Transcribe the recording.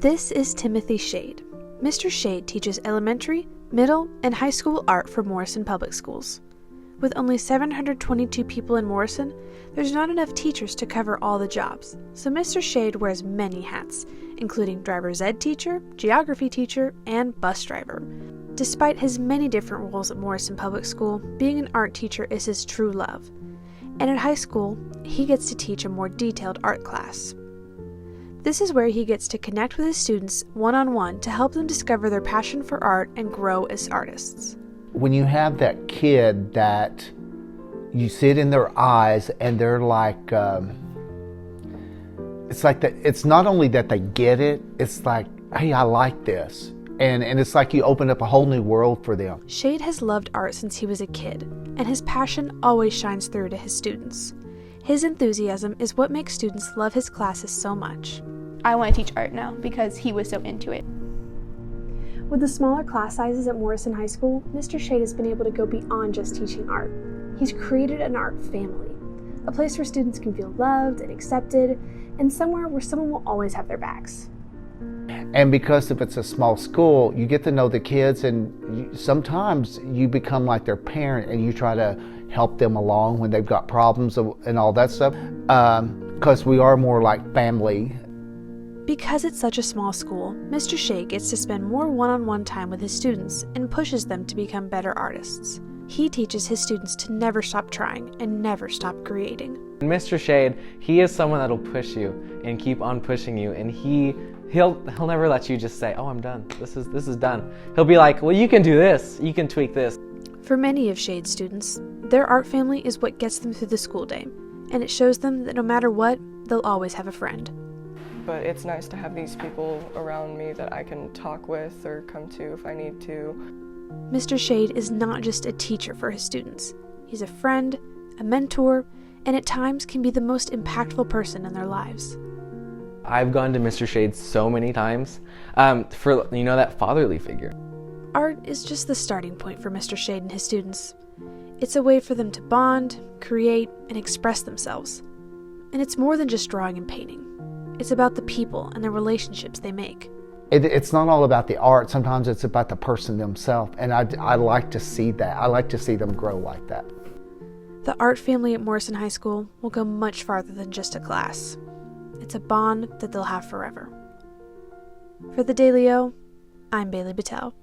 This is Timothy Shade. Mr. Shade teaches elementary, middle, and high school art for Morrison Public Schools. With only 722 people in Morrison, there's not enough teachers to cover all the jobs, so Mr. Shade wears many hats, including driver's ed teacher, geography teacher, and bus driver. Despite his many different roles at Morrison Public School, being an art teacher is his true love. And at high school, he gets to teach a more detailed art class. This is where he gets to connect with his students one-on-one to help them discover their passion for art and grow as artists. When you have that kid that you see it in their eyes and they're like, it's like that. It's not only that they get it, it's like, hey, I like this. And it's like you open up a whole new world for them. Shade has loved art since he was a kid, and his passion always shines through to his students. His enthusiasm is what makes students love his classes so much. I want to teach art now because he was so into it. With the smaller class sizes at Morrison High School, Mr. Shade has been able to go beyond just teaching art. He's created an art family, a place where students can feel loved and accepted, and somewhere where someone will always have their backs. And because if it's a small school, you get to know the kids, and sometimes you become like their parent and you try to help them along when they've got problems and all that stuff, because we are more like family. Because it's such a small school, Mr. Shade gets to spend more one-on-one time with his students and pushes them to become better artists. He teaches his students to never stop trying and never stop creating. Mr. Shade, he is someone that'll push you and keep on pushing you, and he'll never let you just say, oh, I'm done. This is done. He'll be like, well, you can do this. You can tweak this. For many of Shade's students, their art family is what gets them through the school day, and it shows them that no matter what, they'll always have a friend. But it's nice to have these people around me that I can talk with or come to if I need to. Mr. Shade is not just a teacher for his students. He's a friend, a mentor, and at times can be the most impactful person in their lives. I've gone to Mr. Shade so many times for, that fatherly figure. Art is just the starting point for Mr. Shade and his students. It's a way for them to bond, create, and express themselves. And it's more than just drawing and painting. It's about the people and the relationships they make. It's not all about the art. Sometimes it's about the person themselves, and I like to see that. I like to see them grow like that. The art family at Morrison High School will go much farther than just a class. It's a bond that they'll have forever. For the Daily O, I'm Bailey Battelle.